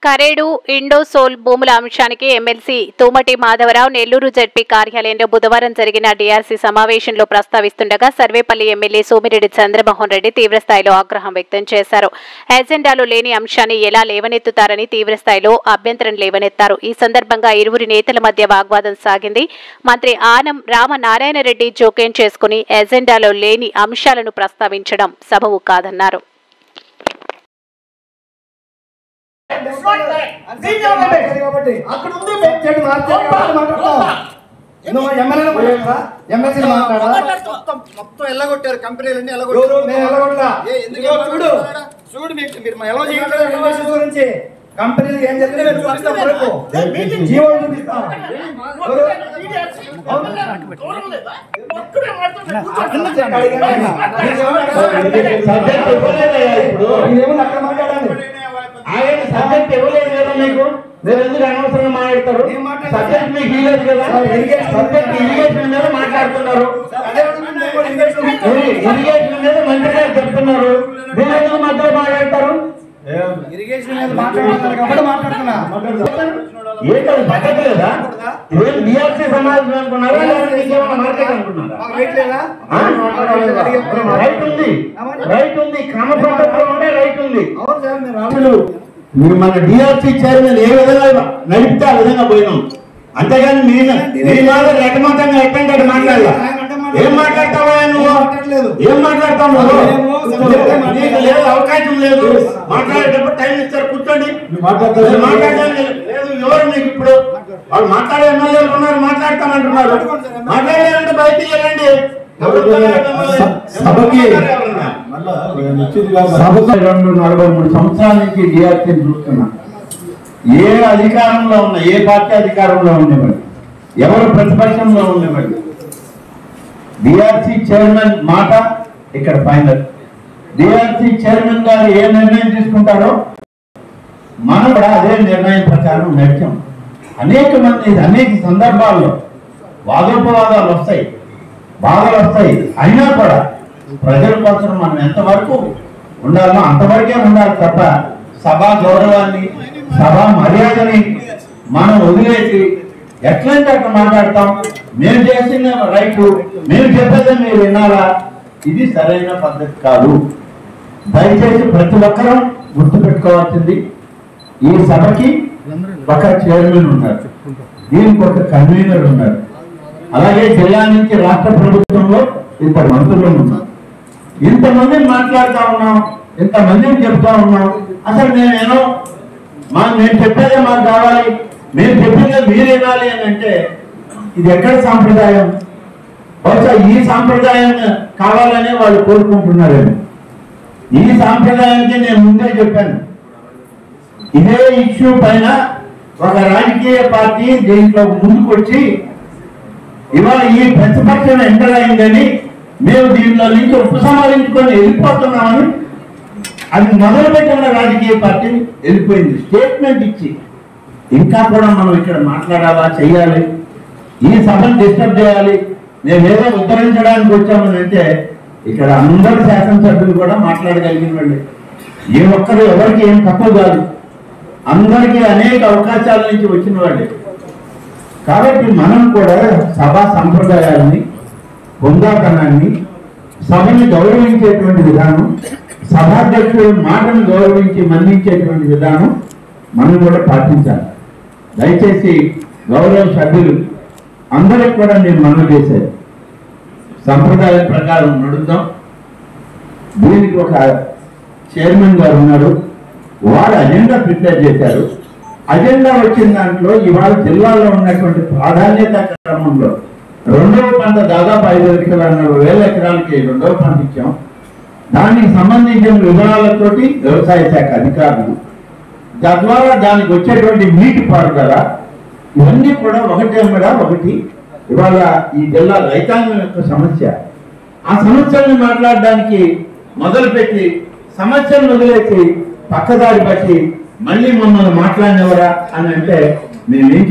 కరేడు ఇండోసోల్ భూముల అంశానికి MLC తూమటి Madhavarao Nellore ZP కార్యాలయంలో బుధవారం జరిగిన డీఆర్సీ సమావేశంలో ప్రస్తావిస్తుండగా సర్వేపల్లి ఎమ్మెల్యే సోమిరెడ్డి చంద్రమోహన్ రెడ్డి తీవ్రస్థాయిలో ఆగ్రహం వ్యక్తం చేశారు. ఎజెండాలో లేని అంశాన్ని ఎలా లేవనెత్తుతారని తీవ్రస్థాయిలో అభ్యంతరం లేవనెత్తారు. ఈ సందర్భంగా ఇరువురి నేతల మధ్య వాగ్వాదం సాగింది. మంత్రి ఆనం రామనారాయణరెడ్డి జోక్యం చేసుకుని ఎజెండాలో లేని అంశాలను ప్రస్తావించడం సబబు కాదన్నారు. మొత్తం ఎల్లగొట్టారు కంపెనీలన్నీ గురించి కంపెనీలు ఏం జరిగిందో జీవోలు చూపిస్తాం. అక్కడ మాట్లాడాలి. ఆయన సబ్జెక్ట్ ఇవ్వలేదు కదా మీకు, మీరు ఎందుకు అనవసరంగా మాట్లాడతారు? సబ్జెక్ట్ మీకు ఇవ్వలేదు కదా, సబ్జెక్ట్ ఇరిగేషన్ మీద మాట్లాడుతున్నారు, ఇరిగేషన్ మీద మంత్రి గారు చెప్తున్నారు, మీరు ఎందుకు మధ్యలో మాట్లాడతారు? ఇరిగేషన్ మీద మాట్లాడుతున్నారు కాబట్టి మాట్లాడుతున్నా. ఏ కదా పద్ధతి లేదా? ఇదేం డిఆర్సీ సమాజం అనుకున్నారా, ఇంకేమైనా మార్కెట్ అనుకున్నారా? రైట్ ఉంది, రైట్ ఉంది, క్రమ పద్ధతిలో ఉంటే రైట్ ఉంది. మీరు మన డిఆర్సీ చైర్మన్ ఏ విధంగా నడిపితే ఆ విధంగా పోయినాం, అంతేగాని మీ మీద రకమంతంగా ఎట్టంటే మాట్లాడలా. ఏం మాట్లాడతావా నువ్వు? ఏం మాట్లాడతావు నువ్వు? నీకు లేదు, అవకాశం లేదు. మాట్లాడేటప్పుడు టైం ఇస్తారు, కూర్చోండి. మాట్లాడడానికి లేదు. ఎవరు మీకు ఇప్పుడు వాళ్ళు మాట్లాడే ఎమ్మెల్యేలు ఉన్నారు, మాట్లాడతానంటున్నారు. మాట్లాడాలంటే బయటికి వెళ్ళండి. సభకి 243 సంవత్సరాల నుంచి డిఆర్సీ చూస్తున్నా. ఏ అధికారంలో ఉన్నా, ఏ పార్టీ అధికారంలో ఉండేవాడు, ఎవరు ప్రతిపక్షంలో ఉండేవాడు, డిఆర్సీ చైర్మన్ మాట ఇక్కడ ఫైనల్. డిఆర్సీ చైర్మన్ గారు ఏ నిర్ణయం తీసుకుంటారో మనం కూడా అదే నిర్ణయం ప్రకారం నడిచాం. అనేక మంది అనేక సందర్భాల్లో వాదోపవాదాలు వస్తాయి, బాధలు వస్తాయి. అయినా కూడా ప్రజల కోసం మనం ఎంతవరకు ఉండాలో అంతవరకే ఉండాలి తప్ప సభా గౌరవాన్ని, సభా మర్యాదని మనం వదిలేసి ఎట్లంటే అట్లా మాట్లాడతాం. మేము చేసిన రైతు, మేము చెప్పేదే మీరు వినాలా? ఇది సరైన పద్ధతి కాదు. దయచేసి ప్రతి ఒక్కరూ గుర్తుపెట్టుకోవాల్సింది, ఈ సభకి ఒక చైర్మన్ ఉన్నారు, దీనికి ఒక కన్వీనర్ ఉన్నారు, అలాగే జిల్లా నుంచి రాష్ట్ర ప్రభుత్వంలో ఇద్దరు మంత్రులు ఉన్నారు. ఇంతమందిని మాట్లాడుతూ ఉన్నాం, ఇంతమందిని చెప్తా ఉన్నాం. అసలు నేను చెప్పేదే మాకు కావాలి, మేము చెప్పిందే మీరు వినాలి అని అంటే ఇది ఎక్కడ సాంప్రదాయం? బహుశా ఈ సాంప్రదాయం కావాలనే వాళ్ళు కోరుకుంటున్నారేమో. ఈ సాంప్రదాయానికి నేను ముందే చెప్పాను, ఇదే ఇష్యూ పైన ఒక రాజకీయ పార్టీ దీంట్లో ముందుకు వచ్చి ఇవాళ ఈ ప్రతిపక్షం ఎంటర్ అయిందని మేము దీంట్లో నుంచి ఉపసంహరించుకొని వెళ్ళిపోతున్నామని అది మొదలుపెట్టిన రాజకీయ పార్టీ వెళ్ళిపోయింది, స్టేట్మెంట్ ఇచ్చి. ఇంకా కూడా మనం ఇక్కడ మాట్లాడాలా, చెయ్యాలి, ఈ సభను డిస్టర్బ్ చేయాలి, మేమేదో ఉద్ధరించడానికి వచ్చామని అంటే ఇక్కడ అందరు శాసనసభ్యులు కూడా మాట్లాడగలిగిన వాళ్ళే. ఏ ఒక్కరు ఎవరికి ఏం తక్కువ కాదు, అందరికీ అనేక అవకాశాల నుంచి వచ్చిన వాళ్ళే. కాబట్టి మనం కూడా సభా సంప్రదాయాలని, పొందాతనాన్ని, సభని గౌరవించేటువంటి విధానం, సభాధ్యక్షుడు మాటను గౌరవించి మన్నించేటువంటి విధానం మనం కూడా పాటించాలి. దయచేసి గౌరవ సభ్యులు అందరికి కూడా నేను మనవి చేశాను, సంప్రదాయం ప్రకారం నడుద్దాం. దీనికి ఒక చైర్మన్ గారు ఉన్నారు, వారు అజెండా ప్రిపేర్ చేశారు. అజెండా వచ్చిన దాంట్లో ఇవాళ జిల్లాలో ఉన్నటువంటి ప్రాధాన్యత క్రమంలో రెండవ పంట దాదాపు 5,40,000 ఎకరాలకి రెండవ పంట ఇచ్చాం. దానికి సంబంధించిన వివరాలతోటి వ్యవసాయ శాఖ అధికారులు, తద్వారా దానికి వచ్చేటువంటి నీటి పారుదల, ఇవన్నీ కూడా ఒకటి ఇవాళ ఈ జిల్లా రైతాంగం యొక్క సమస్య. ఆ సమస్యల్ని మాట్లాడడానికి మొదలుపెట్టి సమస్యను వదిలేసి పక్కదారి బట్టి మళ్ళీ మమ్మల్ని మాట్లాడినవరా అని అంటే మేమేం